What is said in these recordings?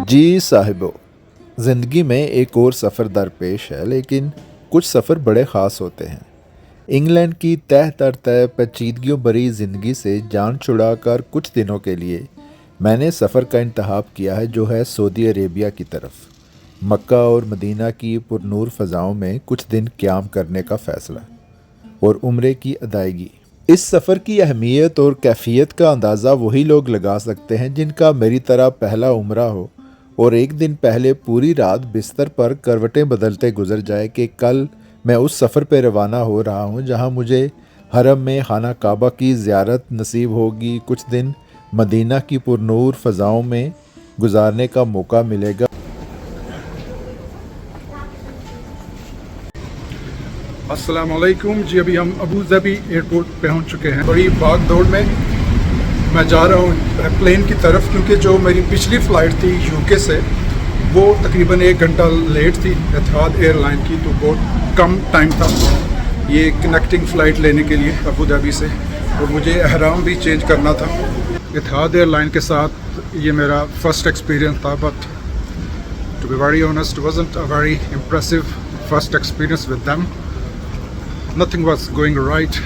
जी साहिबो, ज़िंदगी में एक और सफ़र दरपेश है, लेकिन कुछ सफ़र बड़े ख़ास होते हैं। इंग्लैंड की तह तर तह पेचीदगियों भरी ज़िंदगी से जान छुड़ाकर कुछ दिनों के लिए मैंने सफ़र का इंतखाब किया है, जो है सऊदी अरेबिया की तरफ। मक्का और मदीना की पुरनूर फ़ज़ाओं में कुछ दिन क़याम करने का फ़ैसला और उम्रे की अदायगी। इस सफ़र की अहमियत और कैफियत का अंदाज़ा वही लोग लगा सकते हैं जिनका मेरी तरह पहला उम्रा हो और एक दिन पहले पूरी रात बिस्तर पर करवटें बदलते गुजर जाए कि कल मैं उस सफ़र पर रवाना हो रहा हूँ जहाँ मुझे हरम में खाना काबा की ज़ियारत नसीब होगी, कुछ दिन मदीना की पुरनूर फ़ज़ाओं में गुजारने का मौका मिलेगा। अस्सलाम वालेकुम जी। अभी हम अबू धाबी एयरपोर्ट पहुंच चुके हैं। बड़ी भाग दौड़ में मैं जा रहा हूं प्लेन की तरफ, क्योंकि जो मेरी पिछली फ़्लाइट थी यूके से वो तकरीबन 1 घंटा लेट थी एतिहाद एयरलाइन की, तो बहुत कम टाइम था ये कनेक्टिंग फ़्लाइट लेने के लिए अबू धाबी से, और मुझे एहराम भी चेंज करना था। एतिहाद एयरलाइन के साथ ये मेरा फ़र्स्ट एक्सपीरियंस था, but to be very honest wasn't a very impressive first experience with them. Nothing was going right.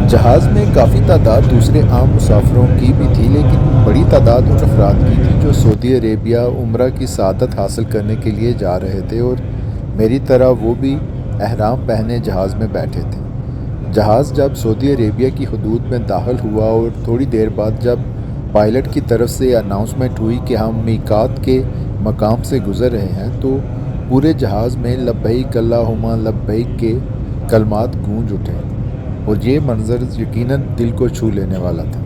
जहाज़ में काफ़ी तादाद दूसरे आम मुसाफिरों की भी थी, लेकिन बड़ी तादाद उन अफराद की थी जो सऊदी अरेबिया उम्रा की सआदत हासिल करने के लिए जा रहे थे, और मेरी तरह वो भी एहराम पहने जहाज़ में बैठे थे। जहाज़ जब सऊदी अरेबिया की हदूद में दाखिल हुआ और थोड़ी देर बाद जब पायलट की तरफ से अनाउंसमेंट हुई कि हम मीकात के मकाम से गुज़र रहे हैं, तो पूरे जहाज़ में लब्बैक अल्लाहुम्मा लब्बैक के कलमात गूंज उठे और ये मंज़र यकीनन दिल को छू लेने वाला था।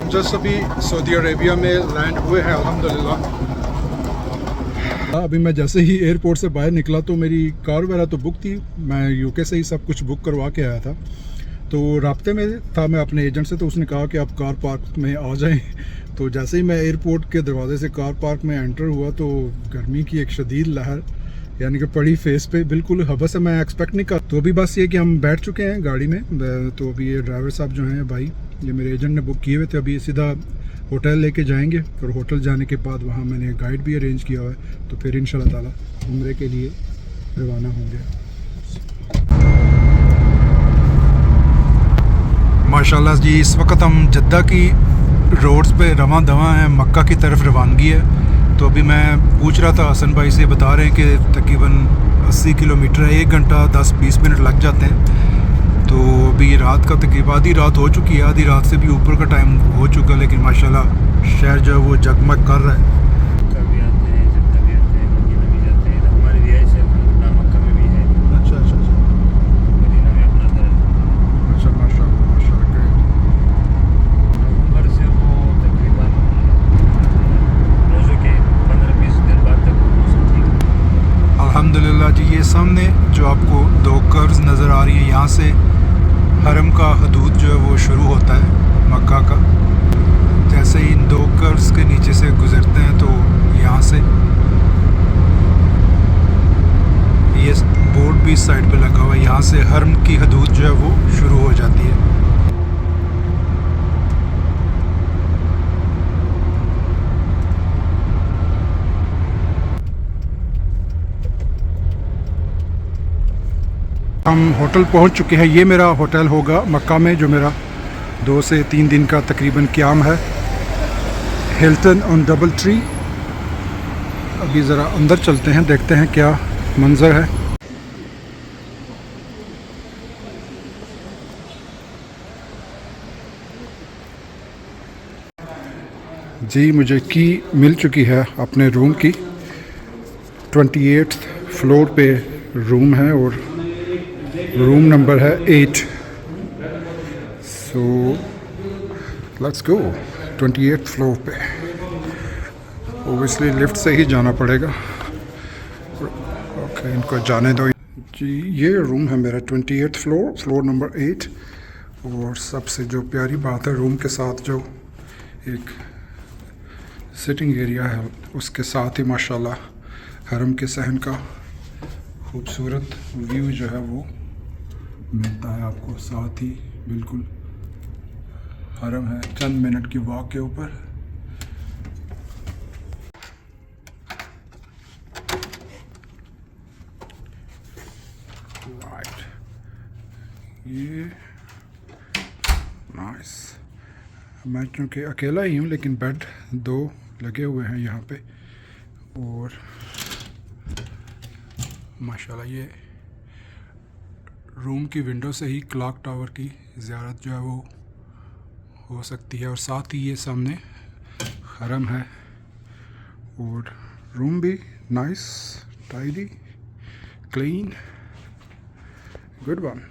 जस्ट अभी सऊदी अरेबिया में लैंड हुए हैं अल्हम्दुलिल्लाह। अभी मैं जैसे ही एयरपोर्ट से बाहर निकला तो मेरी कार वगैरह तो बुक थी, मैं यूके से ही सब कुछ बुक करवा के आया था, तो राब्ते में था मैं अपने एजेंट से, तो उसने कहा कि आप कार पार्क में आ जाएं। तो जैसे ही मैं एयरपोर्ट के दरवाजे से कार पार्क में एंटर हुआ तो गर्मी की एक शदीद लहर यानी कि पड़ी फेस पे, बिल्कुल हवा से मैं एक्सपेक्ट नहीं कर। तो अभी बस ये कि हम बैठ चुके हैं गाड़ी में, तो अभी ये ड्राइवर साहब जो हैं भाई, ये मेरे एजेंट ने बुक किए हुए थे, अभी सीधा होटल लेके जाएंगे, और होटल जाने के बाद वहाँ मैंने गाइड भी अरेंज किया हुआ है, तो फिर इंशाल्लाह ताला उम्रे के लिए रवाना होंगे। माशाल्लाह जी, इस वक्त हम जद्दा की रोड्स पे रवां दवा हैं, मक्का की तरफ रवानगी है। तो अभी मैं पूछ रहा था हसन भाई से, बता रहे हैं कि तकरीबन 80 किलोमीटर है, 1 घंटा 10-20 मिनट लग जाते हैं। तो अभी रात का तकरीबन आधी रात हो चुकी है, आधी रात से भी ऊपर का टाइम हो चुका, लेकिन माशाल्लाह शहर जो है वो जगमग कर रहा है। अल्हम्दुलिल्लाह जी, ये सामने जो आपको 2 कर्व्स नज़र आ रही है, यहाँ से हरम का हदूद जो है वो शुरू होता है मक्का का। जैसे ही इन 2 कर्व्स के नीचे से गुज़रते हैं तो यहाँ से ये बोर्ड भी इस साइड पे लगा हुआ है, यहाँ से हरम की हदूद जो है वो शुरू हो जाती है। हम होटल पहुंच चुके हैं। ये मेरा होटल होगा मक्का में, जो मेरा 2 से 3 दिन का तकरीबन क़याम है, हिल्टन ऑन डबल ट्री। अभी ज़रा अंदर चलते हैं, देखते हैं क्या मंज़र है। जी, मुझे की मिल चुकी है अपने रूम की। 28th फ्लोर पे रूम है और रूम नंबर है 8। So let's go 28th floor पे। ओबियसली लिफ्ट से ही जाना पड़ेगा। ओके, इनको जाने दो जी। ये रूम है मेरा 28th फ्लोर नंबर 8। और सबसे जो प्यारी बात है, रूम के साथ जो एक सिटिंग एरिया है उसके साथ ही माशाल्लाह हरम के सहन का खूबसूरत व्यू जो है वो मिलता है आपको। साथ ही बिल्कुल हरम है, चंद मिनट की वॉक के ऊपर। ये नाइस। मैं क्योंकि अकेला ही हूँ लेकिन बेड 2 लगे हुए हैं यहाँ पे, और माशाल्लाह ये रूम की विंडो से ही क्लॉक टावर की ज़ियारत जो है वो हो सकती है, और साथ ही ये सामने हरम है। और रूम भी nice, tidy, clean, good one.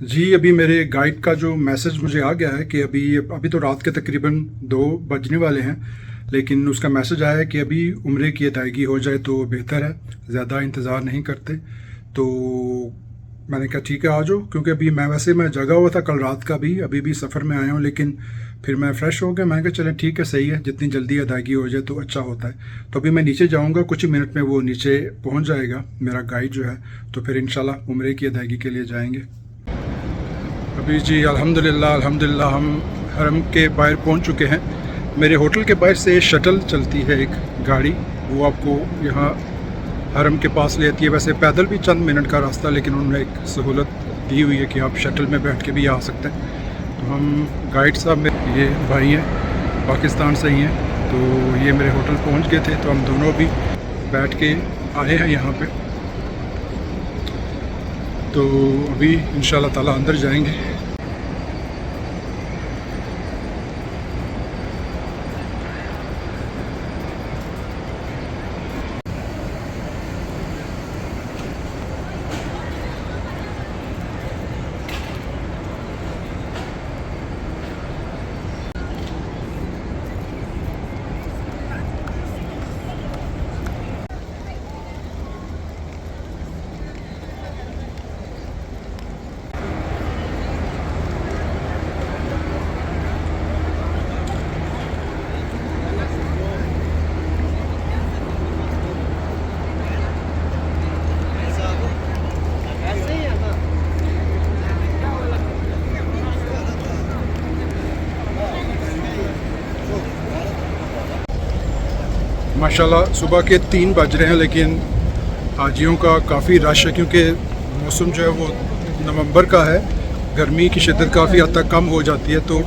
जी अभी मेरे गाइड का जो मैसेज मुझे आ गया है कि अभी तो रात के तकरीबन 2 बजने वाले हैं, लेकिन उसका मैसेज आया है कि अभी उम्रे की अदायगी हो जाए तो बेहतर है, ज़्यादा इंतज़ार नहीं करते। तो मैंने कहा ठीक है आ जाओ, क्योंकि अभी मैं जगा हुआ था कल रात का भी, अभी भी सफ़र में आया हूँ, लेकिन फिर मैं फ़्रेश हो गया। मैंने कहा चलें ठीक है, सही है, जितनी जल्दी अदायगी हो जाए तो अच्छा होता है। तो अभी मैं नीचे जाऊँगा, कुछ ही मिनट में वो नीचे पहुँच जाएगा मेरा गाइड जो है, तो फिर इंशाल्लाह उम्रे की अदायगी के लिए जाएँगे। अभी जी अल्हम्दुलिल्लाह हम हरम के बाहर पहुंच चुके हैं। मेरे होटल के बाहर से शटल चलती है एक गाड़ी, वो आपको यहाँ हरम के पास ले आती है। वैसे पैदल भी चंद मिनट का रास्ता, लेकिन उन्होंने एक सहूलत दी हुई है कि आप शटल में बैठ के भी आ सकते हैं। तो हम गाइड साहब में ये भाई हैं, पाकिस्तान से ही हैं, तो ये मेरे होटल पहुँच गए थे, तो हम दोनों भी बैठ के आए हैं यहाँ पर। तो अभी इंशाल्लाह ताला अंदर जाएंगे। माशाल्लाह सुबह के 3 बज रहे हैं, लेकिन हाजियों का काफ़ी रश है, क्योंकि मौसम जो है वो नवंबर का है, गर्मी की शिद्दत काफ़ी हद तक कम हो जाती है, तो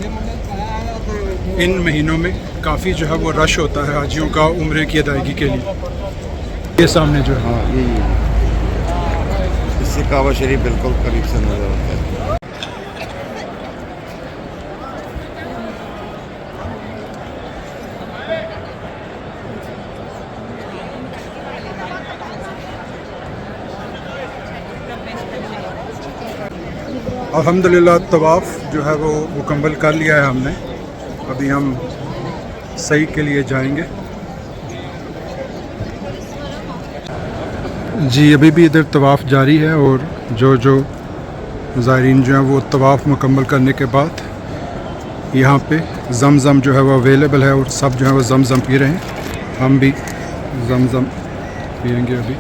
इन महीनों में काफ़ी जो है वो रश होता है हाजियों का उम्रे की अदायगी के लिए। ये सामने जो है, हाँ यही इससे काबा शरीफ बिल्कुल करीब से नजर आता है। अल्हम्दुलिल्लाह तवाफ़ जो है वो मुकम्मल कर लिया है हमने। अभी हम सही के लिए जाएंगे। जी अभी भी इधर तवाफ़ जारी है, और जो ज़ायरीन जो हैं वो तवाफ़ मुकम्मल करने के बाद यहाँ पे ज़मज़म जो है वो अवेलेबल है, और सब जो है वो ज़मज़म पी रहे हैं। हम भी ज़मज़म पियेंगे अभी।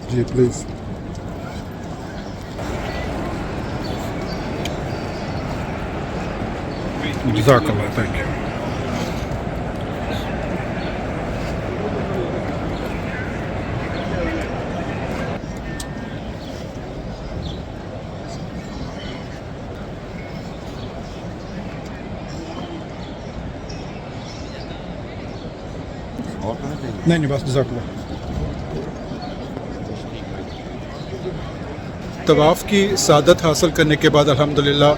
जी प्लीज़। जज़ाकल्लाह, थैंक यू। और करना चाहिए। नहीं बस जज़ाकल्लाह। तवाफ़ की सादत हासिल करने के बाद अल्हम्दुलिल्लाह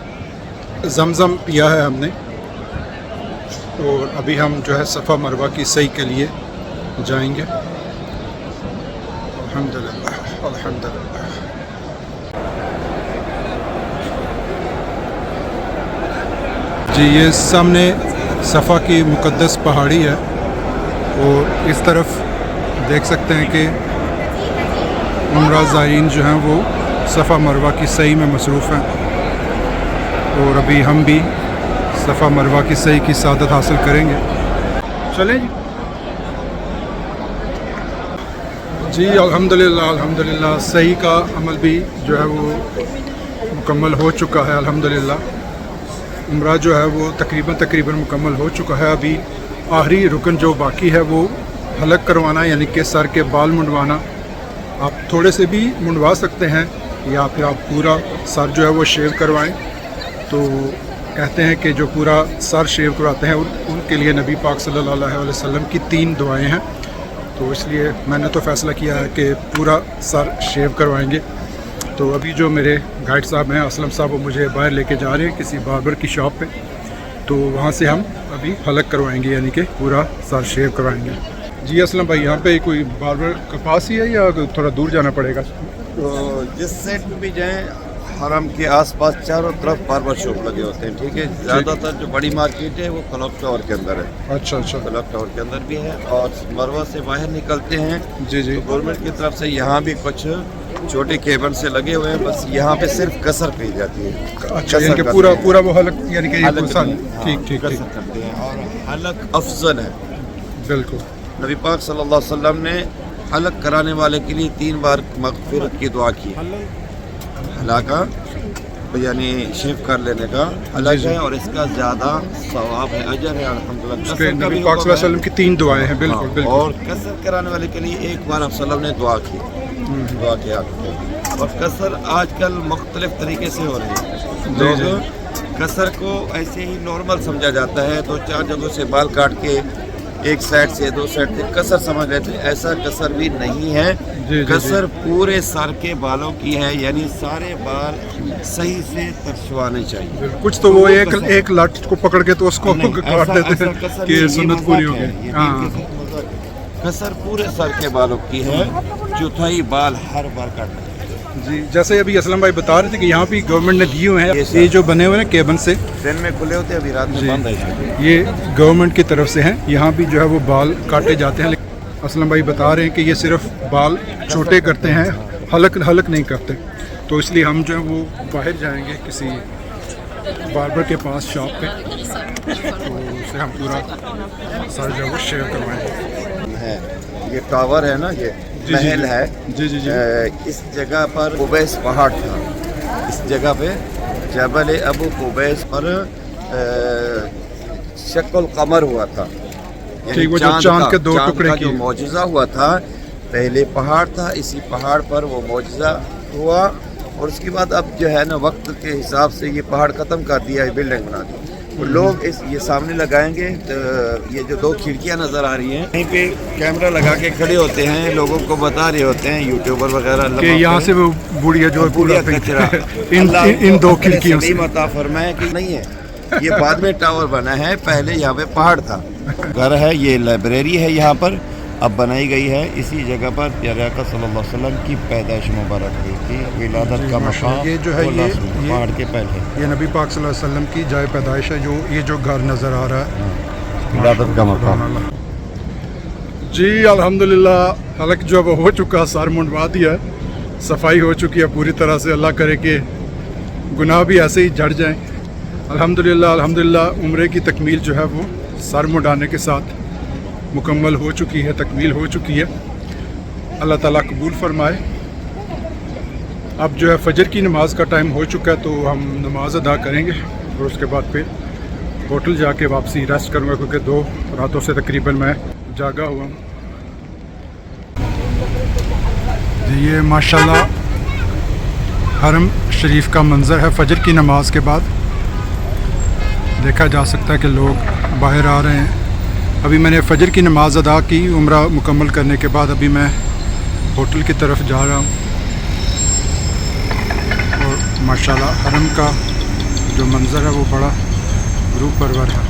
ज़मज़म पिया है हमने, और अभी हम जो है सफ़ा मरवा की सही के लिए जाएंगे। अल्हम्दुलिल्लाह अल्हम्दुलिल्लाह। जी ये सामने सफ़ा की मुक़द्दस पहाड़ी है, और इस तरफ देख सकते हैं कि उम्रा ज़ायरीन जो हैं वो सफ़ा मरवा की सही में मसरूफ़ हैं और अभी हम भी सफ़ा मरवा की सही की सादत हासिल करेंगे। चलें जी अल्हम्दुलिल्लाह अल्हम्दुलिल्लाह सही का अमल भी जो है वो मुकम्मल हो चुका है अल्हम्दुलिल्लाह। उम्रा जो है वो तकरीबन मुकम्मल हो चुका है। अभी आखिरी रुकन जो बाकी है वो हलक करवाना, यानी कि सर के बाल मुंडवाना। आप थोड़े से भी मुंडवा सकते हैं या फिर आप पूरा सर जो है वो शेव करवाएं। तो कहते हैं कि जो पूरा सर शेव करवाते हैं उनके लिए नबी पाक सल्लल्लाहु अलैहि वसल्लम की 3 दुआएं हैं। तो इसलिए मैंने तो फ़ैसला किया है कि पूरा सर शेव करवाएंगे। तो अभी जो मेरे गाइड साहब हैं असलम साहब, वो मुझे बाहर लेके जा रहे हैं किसी बार्बर की शॉप पे। तो वहाँ से हम अभी हलक करवाएंगे, यानी कि पूरा सर शेव करवाएंगे। जी असलम भाई, यहाँ पे कोई बार्बर के पास ही है या थोड़ा दूर जाना पड़ेगा? तो जिस साइड में भी जाएं, हरम के आसपास चारों तरफ बार्बर शॉप लगे होते हैं, ठीक है। ज़्यादातर जो बड़ी मार्केट है वो क्लॉक टावर के अंदर है। अच्छा। क्लॉक टावर के अंदर भी है, और मरवा से बाहर निकलते हैं जी तो गवर्नमेंट की तरफ से यहाँ भी कुछ छोटे केबल से लगे हुए हैं। बस यहाँ पे सिर्फ कसर की जाती है। अच्छा, यानी कि पूरा वो हलक, यानी कि ठीक कसर करते हैं, और हलक अफजल है। बिल्कुल। नबी पाक सल्लल्लाहु अलैहि वसल्लम ने हलक कराने वाले के लिए 3 बार मगफिरत की दुआ की। हलाका यानी शेव कर लेने का अलग है, और इसका ज़्यादा सवाब है, अजर है अल्हम्दुलिल्लाह। नबी पाक सल्लल्लाहु अलैहि वसल्लम की 3 दुआएं हैं। बिल्कुल। और कसर कराने वाले के लिए एक बार आप सल्लम ने दुआ की, दुआ किया। और कसर आजकल मुख्तलिफ तरीके से हो रही है। लोग कसर को ऐसे ही नॉर्मल समझा जाता है, 2-4 जगहों से बाल काट के एक साइड से 2 साइड से कसर समझ लेते हैं। ऐसा कसर भी नहीं है। कसर पूरे सर के बालों की है, यानी सारे बाल सही से तरछवाने चाहिए। कुछ तो वो एक लट को पकड़ के तो उसको काट देते हैं कि सुन्नत पूरी हो गई। हाँ, कसर पूरे सर के बालों की है, चौथाई बाल हर बार काटना जी। जैसे अभी असलम भाई बता रहे थे कि यहाँ भी गवर्नमेंट ने दिए हुए हैं, ये जो बने हुए हैं केबल से, दिन में खुले होते हैं, अभी रात में बंद है। ये गवर्नमेंट की तरफ से हैं। यहाँ भी जो है वो बाल काटे जाते हैं। असलम भाई बता रहे हैं कि ये सिर्फ बाल छोटे करते हैं, हलक नहीं करते। तो इसलिए हम जो है वो बाहर जाएंगे किसी बार्बर के पास शॉप पे, तो उससे हम पूरा सर जो है वो शेयर करवाएंगे। ये टावर है ना, ये महल है। जी। इस जगह पर कुबैस पहाड़ था। इस जगह पे जबल अबू कुबैस पर शक्ल कमर हुआ था, यानी वो जो चांद के 2 टुकड़े जो मौजज़ा हुआ था। पहले पहाड़ था, इसी पहाड़ पर वो मौजज़ा हुआ, और उसके बाद अब जो है ना वक्त के हिसाब से ये पहाड़ ख़त्म कर दिया है, बिल्डिंग बना दी। तो लोग ये सामने लगाएंगे, तो ये जो 2 खिड़कियां नज़र आ रही हैं, यहीं पे कैमरा लगा के खड़े होते हैं, लोगों को बता रहे होते हैं यूट्यूबर वगैरह कि यहाँ से वो बुढ़िया जो है पूरा कचरा इन 2 खिड़कियों से मता फरमाया कि नहीं है। ये बाद में टावर बना है, पहले यहाँ पे पहाड़ था। घर है, ये लाइब्रेरी है यहाँ पर, अब बनाई गई है। इसी जगह पर प्यारे आका सल्लल्लाहु अलैहि वसल्लम की पैदाइश मुबारक हुई थी। विलादत का मकाम ये जो है ये पहाड़ के पहले, ये नबी पाक सल्लल्लाहु अलैहि वसल्लम की जाए पैदाइश है। ये जो घर नज़र आ रहा है, विलादत का मकाम। जी अल्हम्दुलिल्लाह, हलक जो वो हो चुका, सर मुंडवा दिया है, सफाई हो चुकी है पूरी तरह से। अल्लाह करे कि गुनाह भी ऐसे ही झड़ जाएं। अल्हम्दुलिल्लाह उम्रे की तकमील जो है वो सर मुंडाने के साथ मुकम्मल हो चुकी है, तकमील हो चुकी है। अल्लाह ताला कबूल फरमाए। अब जो है फजर की नमाज़ का टाइम हो चुका है, तो हम नमाज अदा करेंगे और उसके बाद फिर होटल जाके वापसी रेस्ट करूँगा, क्योंकि 2 रातों से तकरीबन मैं जागा हुआ हूँ। ये माशाल्लाह हरम शरीफ का मंज़र है। फजर की नमाज के बाद देखा जा सकता है कि लोग बाहर आ रहे हैं। अभी मैंने फजर की नमाज़ अदा की, उम्रा मुकम्मल करने के बाद अभी मैं होटल की तरफ जा रहा हूँ। और माशाल्लाह हरम का जो मंज़र है वो बड़ा रूप परवर है।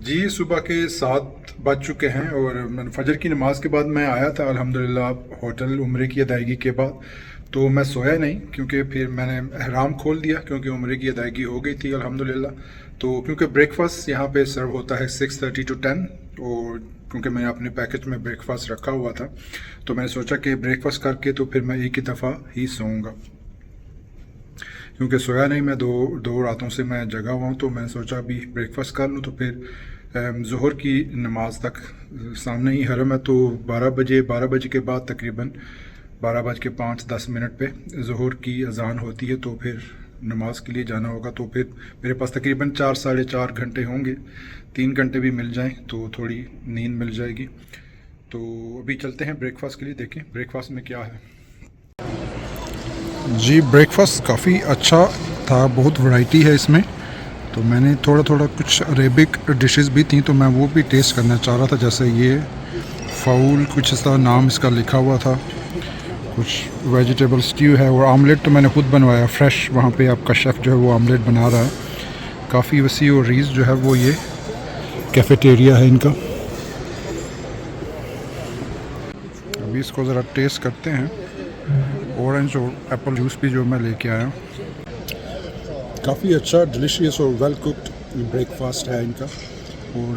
जी सुबह के 7 बज चुके हैं और फजर की नमाज़ के बाद मैं आया था अल्हम्दुलिल्लाह होटल उम्रे की अदायगी के बाद। तो मैं सोया नहीं, क्योंकि फिर मैंने एहराम खोल दिया, क्योंकि उम्रे की अदायगी हो गई थी अल्हम्दुलिल्लाह। तो क्योंकि ब्रेकफास्ट यहाँ पे सर्व होता है 6:30 to 10, और क्योंकि मैंने अपने पैकेज में ब्रेकफास्ट रखा हुआ था, तो मैंने सोचा कि ब्रेकफास्ट करके तो फिर मैं एक ही दफ़ा ही सोऊंगा, क्योंकि सोया नहीं मैं, दो रातों से मैं जगा हुआ हूँ। तो मैंने सोचा अभी ब्रेकफास्ट कर लूँ, तो फिर ज़ोहर की नमाज तक सामने ही हरम है, तो 12 बजे के बाद तकरीबन 12:05-10 पे ज़ोहर की अज़ान होती है, तो फिर नमाज के लिए जाना होगा। तो फिर मेरे पास तकरीबन 4-4.5 घंटे होंगे, 3 घंटे भी मिल जाएं तो थोड़ी नींद मिल जाएगी। तो अभी चलते हैं ब्रेकफास्ट के लिए, देखें ब्रेकफास्ट में क्या है। जी, ब्रेकफास्ट काफ़ी अच्छा था, बहुत वैरायटी है इसमें। तो मैंने थोड़ा कुछ अरेबिक डिशेस भी थी, तो मैं वो भी टेस्ट करना चाह रहा था। जैसे ये फाउल, कुछ इस तरह नाम इसका लिखा हुआ था, कुछ वेजिटेबल स्ट्यू है, और आमलेट तो मैंने खुद बनवाया फ्रेश। वहाँ पे आपका शेफ़ जो है वो आमलेट बना रहा है, काफ़ी वसी। और रीज़ जो है वो ये कैफेटेरिया है इनका। अभी इसको ज़रा टेस्ट करते हैं। ऑरेंज और एप्पल जूस भी जो मैं लेके आया, काफ़ी अच्छा डिलीशियस और वेल कुक्ड ब्रेकफास्ट है इनका। और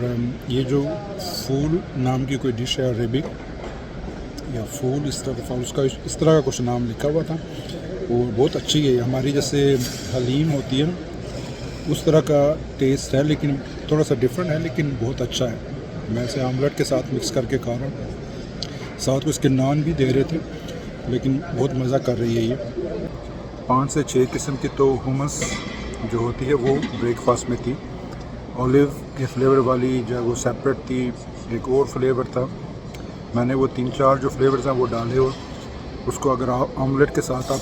ये जो फूल नाम की कोई डिश है अरेबिक, या फूल इस तरह का, उसका इस तरह का कुछ नाम लिखा हुआ था, और बहुत अच्छी है। हमारी जैसे हलीम होती है ना, उस तरह का टेस्ट है, लेकिन थोड़ा सा डिफरेंट है, लेकिन बहुत अच्छा है। मैं इसे आमलेट के साथ मिक्स करके खा रहा हूँ, साथ में इसके नान भी दे रहे थे, लेकिन बहुत मज़ा कर रही है ये। 5 से 6 किस्म की तो हुमस जो होती है वो ब्रेकफास्ट में थी। ऑलिव के फ्लेवर वाली जो है वो सेपरेट थी, एक और फ्लेवर था। मैंने वो 3-4 जो फ्लेवर्स हैं वो डाले, और उसको अगर आप आमलेट के साथ आप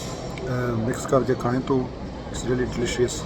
मिक्स करके खाएं तो इट्स रियली डिलीशियस।